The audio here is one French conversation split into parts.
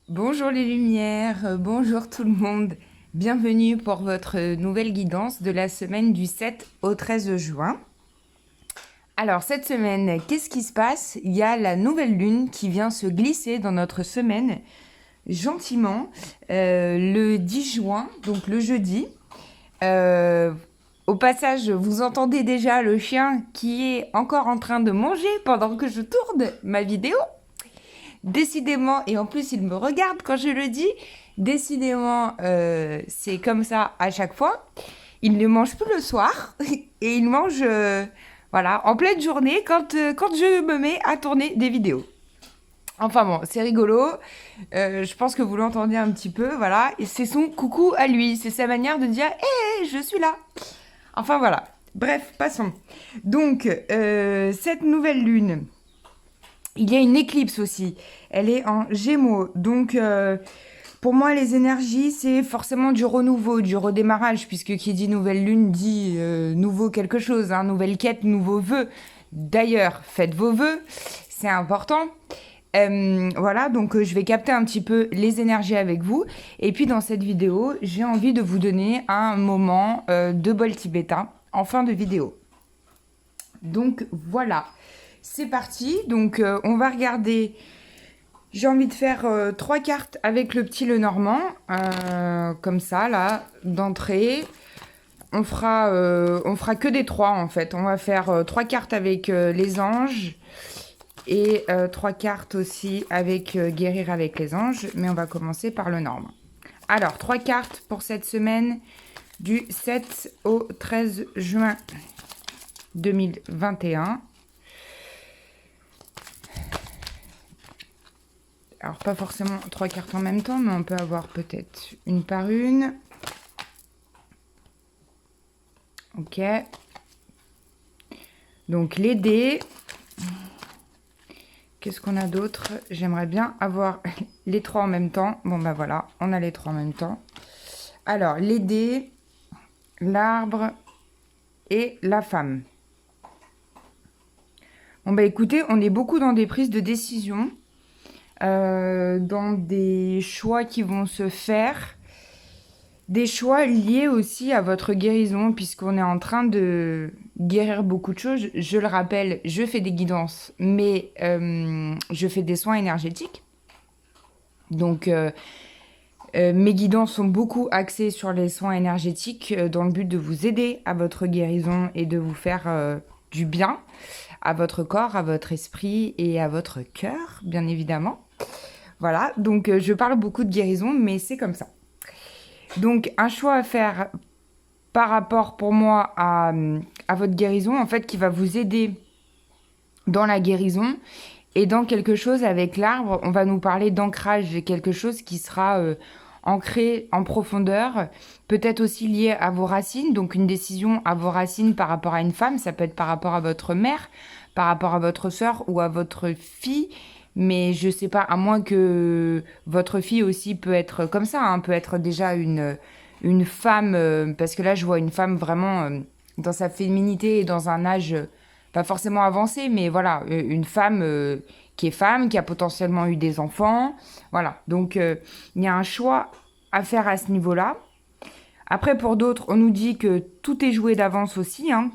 Bonjour les lumières, bonjour tout le monde. Bienvenue pour votre nouvelle guidance de la semaine du 7 au 13 juin. Alors cette semaine, qu'est-ce qui se passe? Il y a la nouvelle lune qui vient se glisser dans notre semaine gentiment le 10 juin, donc le jeudi. Au passage, vous entendez déjà le chien qui est encore en train de manger pendant que je tourne ma vidéo. Décidément, et en plus il me regarde quand je le dis, décidément c'est comme ça à chaque fois. Il ne mange plus le soir et il mange voilà, en pleine journée quand je me mets à tourner des vidéos. Enfin bon, c'est rigolo. Je pense que vous l'entendez un petit peu, voilà. Et c'est son coucou à lui. C'est sa manière de dire hé, je suis là. Enfin voilà. Bref, passons. Donc, cette nouvelle lune, il y a une éclipse aussi. Elle est en Gémeaux. Donc, pour moi, les énergies, c'est forcément du renouveau, du redémarrage, puisque qui dit nouvelle lune dit nouveau quelque chose, hein, nouvelle quête, nouveaux vœux. D'ailleurs, faites vos vœux, c'est important. Voilà, donc je vais capter un petit peu les énergies avec vous. Et puis dans cette vidéo, j'ai envie de vous donner un moment de bol tibétain en fin de vidéo. Donc voilà, c'est parti. Donc on va regarder. J'ai envie de faire 3 cartes avec le petit Lenormand, comme ça, là, d'entrée. On fera que des 3 en fait. On va faire 3 cartes avec les anges et 3 cartes aussi avec guérir avec les anges. Mais on va commencer par le Normand. Alors, 3 cartes pour cette semaine du 7 au 13 juin 2021. Alors, pas forcément 3 cartes en même temps, mais on peut avoir peut-être une par une. Ok. Donc, les dés. Qu'est-ce qu'on a d'autre? J'aimerais bien avoir les 3 en même temps. Bon, bah voilà, on a les 3 en même temps. Alors, les dés, l'arbre et la femme. Bon, bah écoutez, on est beaucoup dans des prises de décision. Dans des choix qui vont se faire, des choix liés aussi à votre guérison, puisqu'on est en train de guérir beaucoup de choses. Je le rappelle, je fais des guidances, mais je fais des soins énergétiques. Donc, mes guidances sont beaucoup axées sur les soins énergétiques dans le but de vous aider à votre guérison et de vous faire du bien à votre corps, à votre esprit et à votre cœur, bien évidemment. Voilà, donc je parle beaucoup de guérison, mais c'est comme ça. Donc un choix à faire par rapport pour moi à votre guérison, en fait, qui va vous aider dans la guérison et dans quelque chose avec l'arbre, on va nous parler d'ancrage, quelque chose qui sera ancré en profondeur, peut-être aussi lié à vos racines, donc une décision à vos racines par rapport à une femme, ça peut être par rapport à votre mère, par rapport à votre sœur ou à votre fille, mais je sais pas, à moins que votre fille aussi peut être comme ça, hein, peut être déjà une femme, parce que là je vois une femme vraiment dans sa féminité et dans un âge pas forcément avancé, mais voilà, une femme, qui a potentiellement eu des enfants, voilà. Donc il y a un choix à faire à ce niveau-là. Après, pour d'autres, on nous dit que tout est joué d'avance aussi, hein.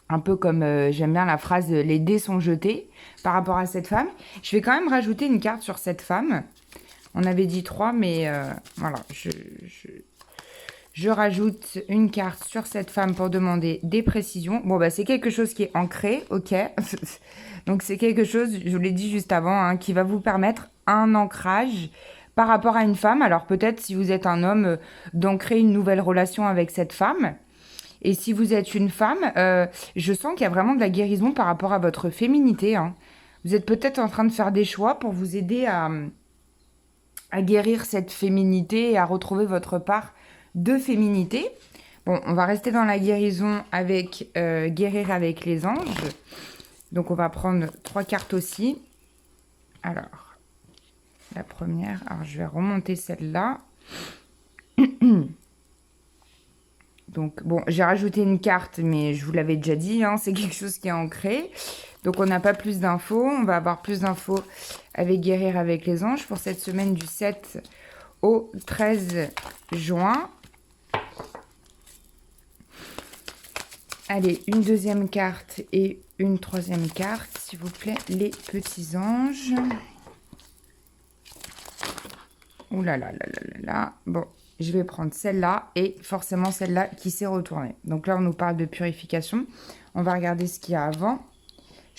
Un peu comme j'aime bien la phrase les dés sont jetés par rapport à cette femme. Je vais quand même rajouter une carte sur cette femme. On avait dit 3, mais voilà, je rajoute une carte sur cette femme pour demander des précisions. Bon, bah c'est quelque chose qui est ancré, ok. Donc c'est quelque chose, je vous l'ai dit juste avant, hein, qui va vous permettre un ancrage par rapport à une femme. Alors peut-être si vous êtes un homme, d'ancrer une nouvelle relation avec cette femme. Et si vous êtes une femme, je sens qu'il y a vraiment de la guérison par rapport à votre féminité, hein. Vous êtes peut-être en train de faire des choix pour vous aider à guérir cette féminité et à retrouver votre part de féminité. Bon, on va rester dans la guérison avec guérir avec les anges. Donc on va prendre 3 cartes aussi. Alors, la première, alors je vais remonter celle-là. Donc bon, j'ai rajouté une carte, mais je vous l'avais déjà dit, hein, c'est quelque chose qui est ancré. Donc, on n'a pas plus d'infos. On va avoir plus d'infos avec Guérir avec les anges pour cette semaine du 7 au 13 juin. Allez, une deuxième carte et une troisième carte, s'il vous plaît, les petits anges. Ouh là là là là là là. Bon, je vais prendre celle-là et forcément celle-là qui s'est retournée. Donc là, on nous parle de purification. On va regarder ce qu'il y a avant.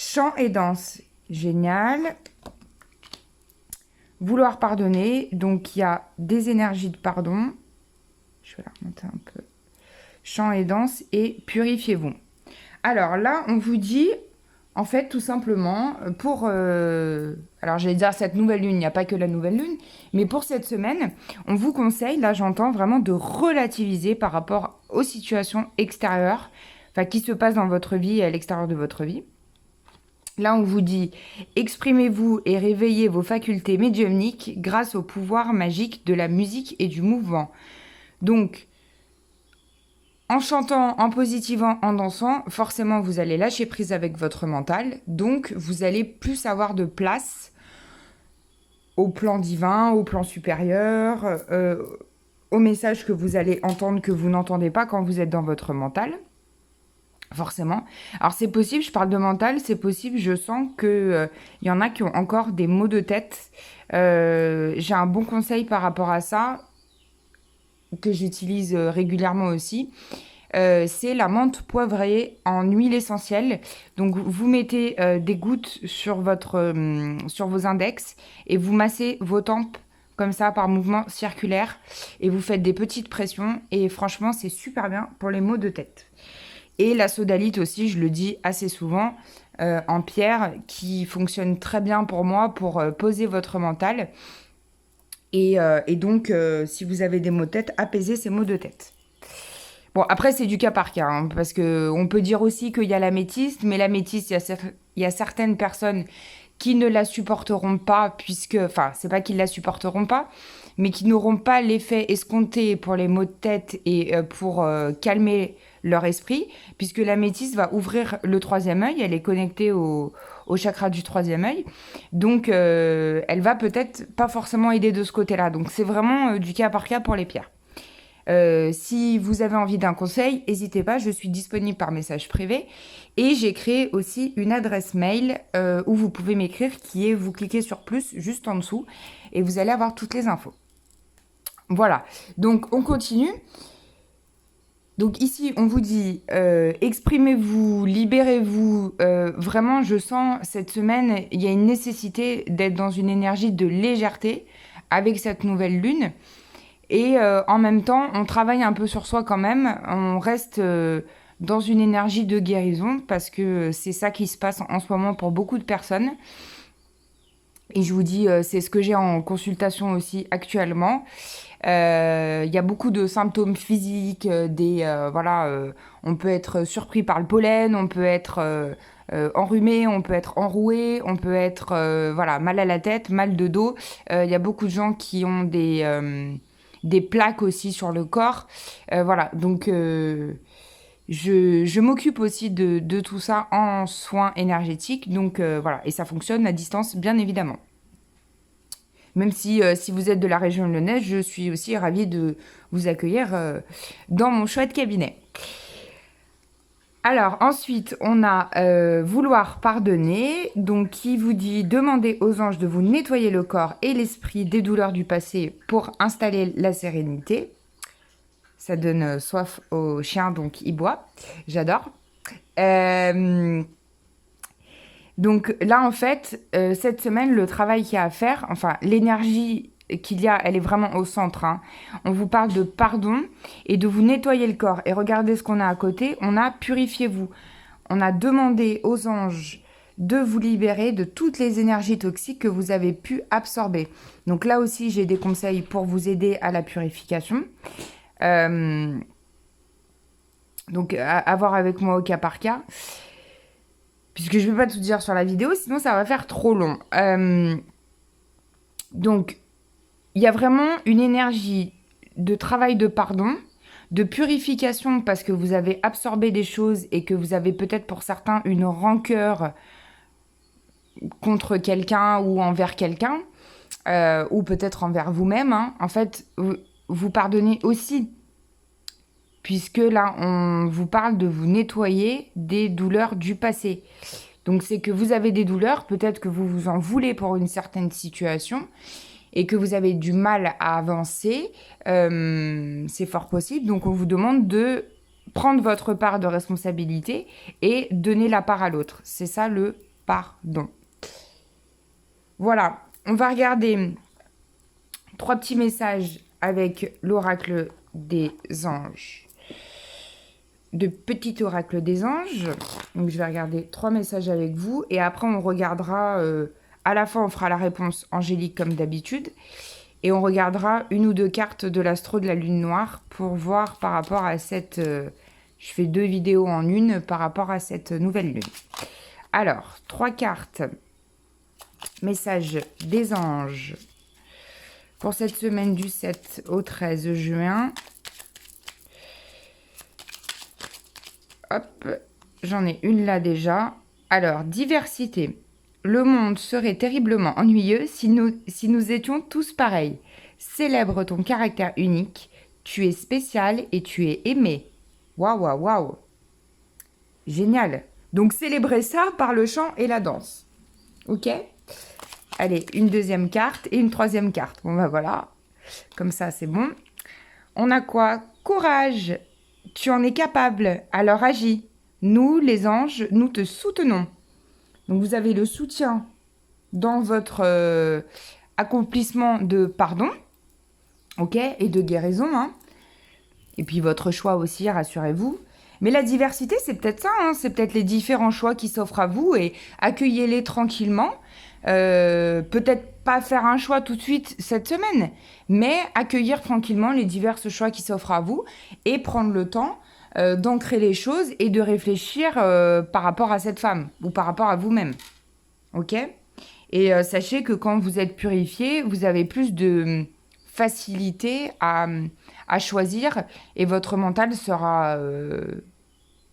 Chant et danse, génial. Vouloir pardonner, donc il y a des énergies de pardon. Je vais la remonter un peu. Chant et danse et purifiez-vous. Alors là, on vous dit, en fait, tout simplement, pour... alors, j'allais dire cette nouvelle lune, il n'y a pas que la nouvelle lune, mais pour cette semaine, on vous conseille, là, j'entends vraiment de relativiser par rapport aux situations extérieures, enfin, qui se passent dans votre vie et à l'extérieur de votre vie. Là, on vous dit, exprimez-vous et réveillez vos facultés médiumniques grâce au pouvoir magique de la musique et du mouvement. Donc, en chantant, en positivant, en dansant, forcément, vous allez lâcher prise avec votre mental. Donc, vous allez plus avoir de place au plan divin, au plan supérieur, aux messages que vous allez entendre que vous n'entendez pas quand vous êtes dans votre mental. Forcément. Alors, c'est possible, je parle de mental, c'est possible, je sens qu'il y en a qui ont encore des maux de tête. J'ai un bon conseil par rapport à ça, que j'utilise régulièrement aussi, c'est la menthe poivrée en huile essentielle. Donc vous mettez des gouttes sur vos index et vous massez vos tempes comme ça par mouvement circulaire et vous faites des petites pressions et franchement c'est super bien pour les maux de tête. Et la sodalite aussi, je le dis assez souvent, en pierre, qui fonctionne très bien pour moi pour poser votre mental. Et donc, si vous avez des maux de tête, apaisez ces maux de tête. Bon, après, c'est du cas par cas, hein, parce qu'on peut dire aussi qu'il y a l'améthyste, mais l'améthyste, il y a certaines personnes qui ne la supporteront pas, enfin, c'est pas qu'ils la supporteront pas, mais qui n'auront pas l'effet escompté pour les maux de tête et pour calmer leur esprit, puisque l'améthyste va ouvrir le troisième œil, elle est connectée au chakra du troisième œil, donc elle va peut-être pas forcément aider de ce côté-là, donc c'est vraiment du cas par cas pour les pierres. Si vous avez envie d'un conseil, n'hésitez pas, je suis disponible par message privé et j'ai créé aussi une adresse mail où vous pouvez m'écrire qui est, vous cliquez sur plus juste en dessous et vous allez avoir toutes les infos. Voilà, donc on continue. Donc ici, on vous dit, exprimez-vous, libérez-vous. Vraiment, je sens cette semaine, il y a une nécessité d'être dans une énergie de légèreté avec cette nouvelle lune. Et en même temps, on travaille un peu sur soi quand même. On reste dans une énergie de guérison parce que c'est ça qui se passe en ce moment pour beaucoup de personnes. Et je vous dis, c'est ce que j'ai en consultation aussi actuellement. Il y a beaucoup de symptômes physiques, on peut être surpris par le pollen, on peut être enrhumé, on peut être enroué, on peut être mal à la tête, mal de dos. Il y a beaucoup de gens qui ont des plaques aussi sur le corps. Donc je m'occupe aussi de tout ça en soins énergétiques. Donc et ça fonctionne à distance, bien évidemment. Même si vous êtes de la région lyonnaise, je suis aussi ravie de vous accueillir dans mon chouette cabinet. Alors ensuite, on a vouloir pardonner, donc qui vous dit demander aux anges de vous nettoyer le corps et l'esprit des douleurs du passé pour installer la sérénité. Ça donne soif au chien, donc il boit. J'adore. Donc là, en fait, cette semaine, le travail qu'il y a à faire, enfin l'énergie qu'il y a, elle est vraiment au centre. Hein. On vous parle de pardon et de vous nettoyer le corps. Et regardez ce qu'on a à côté. On a purifiez-vous. On a demandé aux anges de vous libérer de toutes les énergies toxiques que vous avez pu absorber. Donc là aussi, j'ai des conseils pour vous aider à la purification. Donc à voir avec moi au cas par cas. Puisque je ne vais pas tout dire sur la vidéo, sinon ça va faire trop long. Donc, il y a vraiment une énergie de travail de pardon, de purification parce que vous avez absorbé des choses et que vous avez peut-être pour certains une rancœur contre quelqu'un ou envers quelqu'un, ou peut-être envers vous-même, hein. En fait, vous pardonnez aussi, puisque là, on vous parle de vous nettoyer des douleurs du passé. Donc, c'est que vous avez des douleurs, peut-être que vous vous en voulez pour une certaine situation, et que vous avez du mal à avancer, c'est fort possible. Donc, on vous demande de prendre votre part de responsabilité et donner la part à l'autre. C'est ça le pardon. Voilà, on va regarder 3 petits messages avec l'oracle des anges. De petit oracle des anges. Donc, je vais regarder 3 messages avec vous. Et après, on regardera... à la fin, on fera la réponse angélique comme d'habitude. Et on regardera 1 ou 2 cartes de l'astro de la lune noire pour voir par rapport à cette... je fais 2 vidéos en une par rapport à cette nouvelle lune. Alors, 3 cartes. Message des anges. Pour cette semaine du 7 au 13 juin. Hop, j'en ai une là déjà. Alors, diversité. Le monde serait terriblement ennuyeux si nous étions tous pareils. Célèbre ton caractère unique. Tu es spécial et tu es aimé. Waouh, waouh, waouh. Génial. Donc, célébrez ça par le chant et la danse. Ok ? Allez, une deuxième carte et une troisième carte. Bon, bah voilà. Comme ça, c'est bon. On a quoi ? Courage. Tu en es capable, alors agis. Nous, les anges, nous te soutenons. Donc, vous avez le soutien dans votre accomplissement de pardon, ok, et de guérison, hein. Et puis, votre choix aussi, rassurez-vous. Mais la diversité, c'est peut-être ça, hein. C'est peut-être les différents choix qui s'offrent à vous et accueillez-les tranquillement. Peut-être pas faire un choix tout de suite cette semaine, mais accueillir tranquillement les divers choix qui s'offrent à vous et prendre le temps d'ancrer les choses et de réfléchir par rapport à cette femme ou par rapport à vous-même. Ok ? Et sachez que quand vous êtes purifié, vous avez plus de facilité à choisir et votre mental sera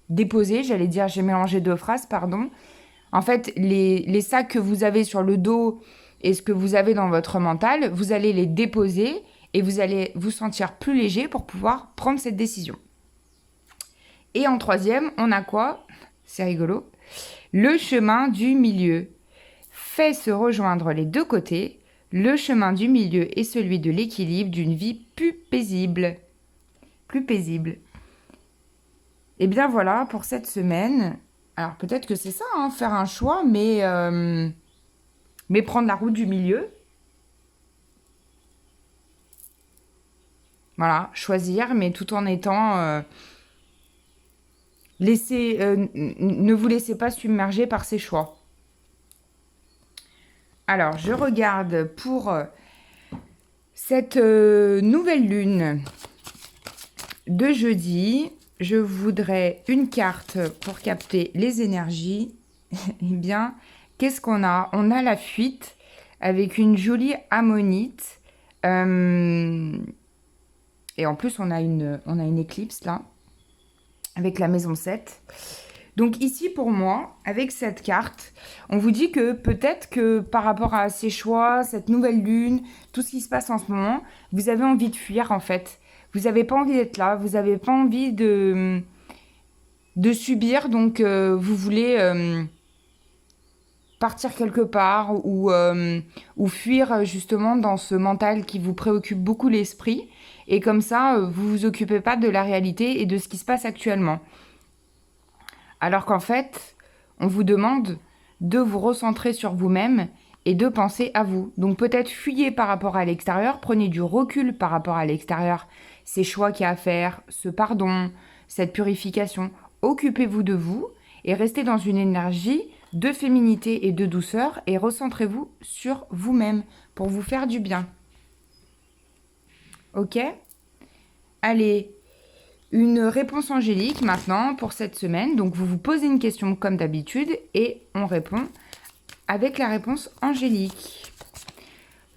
déposé. J'allais dire, j'ai mélangé 2 phrases, pardon. En fait, les sacs que vous avez sur le dos et ce que vous avez dans votre mental, vous allez les déposer et vous allez vous sentir plus léger pour pouvoir prendre cette décision. Et en troisième, on a quoi ? C'est rigolo. Le chemin du milieu. Fait se rejoindre les 2 côtés. Le chemin du milieu est celui de l'équilibre d'une vie plus paisible. Plus paisible. Et bien voilà pour cette semaine. Alors peut-être que c'est ça, hein, faire un choix, mais prendre la route du milieu. Voilà, choisir, mais tout en étant... ne vous laissez pas submerger par ces choix. Alors, je regarde pour cette nouvelle lune de jeudi. Je voudrais une carte pour capter les énergies. Eh bien, qu'est-ce qu'on a ? On a la fuite avec une jolie ammonite. Et en plus, on a une éclipse là, avec la maison 7. Donc ici, pour moi, avec cette carte, on vous dit que peut-être que par rapport à ces choix, cette nouvelle lune, tout ce qui se passe en ce moment, vous avez envie de fuir en fait. Vous n'avez pas envie d'être là, vous n'avez pas envie de subir, donc vous voulez partir quelque part ou fuir justement dans ce mental qui vous préoccupe beaucoup l'esprit. Et comme ça, vous vous occupez pas de la réalité et de ce qui se passe actuellement. Alors qu'en fait, on vous demande de vous recentrer sur vous-même et de penser à vous. Donc peut-être fuyez par rapport à l'extérieur, prenez du recul par rapport à l'extérieur, ces choix qu'il y a à faire, ce pardon, cette purification. Occupez-vous de vous et restez dans une énergie de féminité et de douceur et recentrez-vous sur vous-même pour vous faire du bien. Ok ? Allez, une réponse angélique maintenant pour cette semaine. Donc vous vous posez une question comme d'habitude et on répond avec la réponse angélique.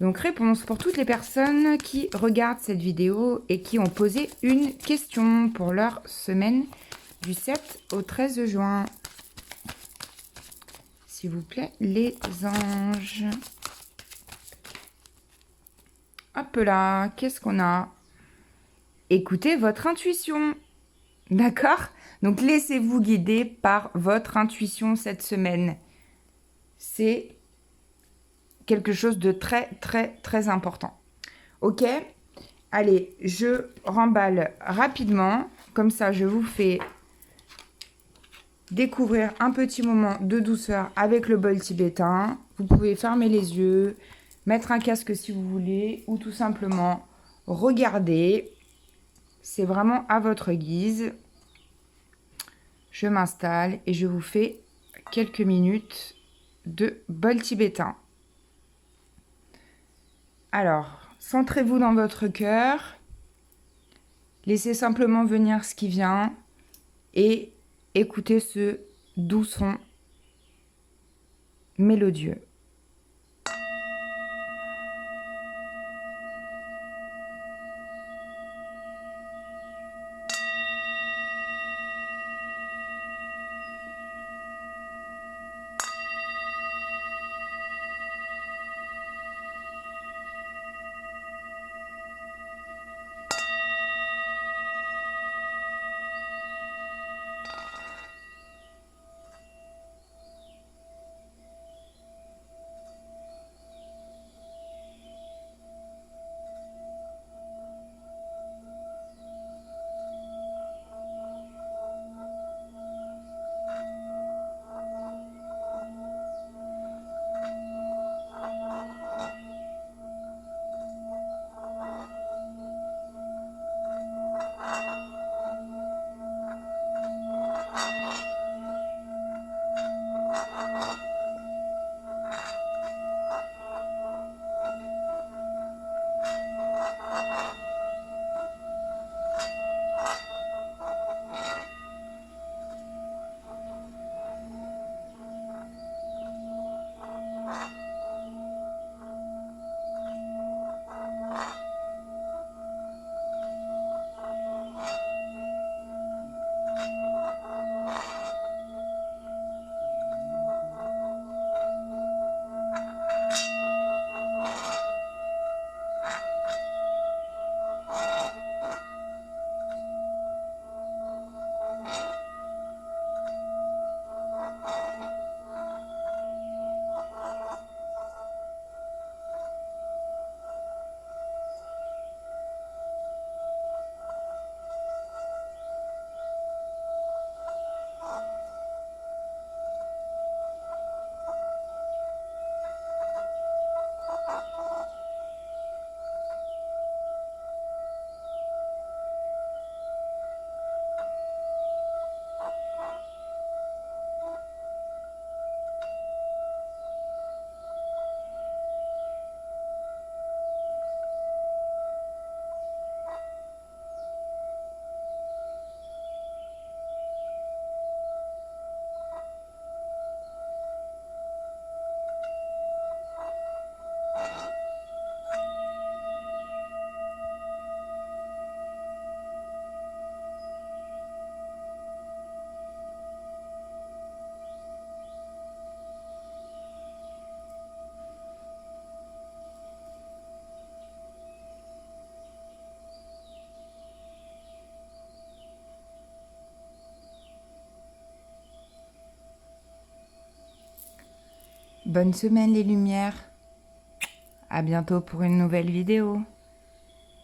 Donc réponse pour toutes les personnes qui regardent cette vidéo et qui ont posé une question pour leur semaine du 7 au 13 juin. s'il vous plaît, les anges. Hop là, qu'est-ce qu'on a? Écoutez votre intuition. D'accord? Donc, laissez-vous guider par votre intuition cette semaine. C'est quelque chose de très, très, très important. Ok? Allez, je remballe rapidement. Comme ça, je vous fais découvrir un petit moment de douceur avec le bol tibétain. Vous pouvez fermer les yeux, mettre un casque si vous voulez, ou tout simplement regarder. C'est vraiment à votre guise. Je m'installe et je vous fais quelques minutes de bol tibétain. Alors, centrez-vous dans votre cœur. Laissez simplement venir ce qui vient et écoutez ce doux son mélodieux. Bonne semaine les lumières. À bientôt pour une nouvelle vidéo.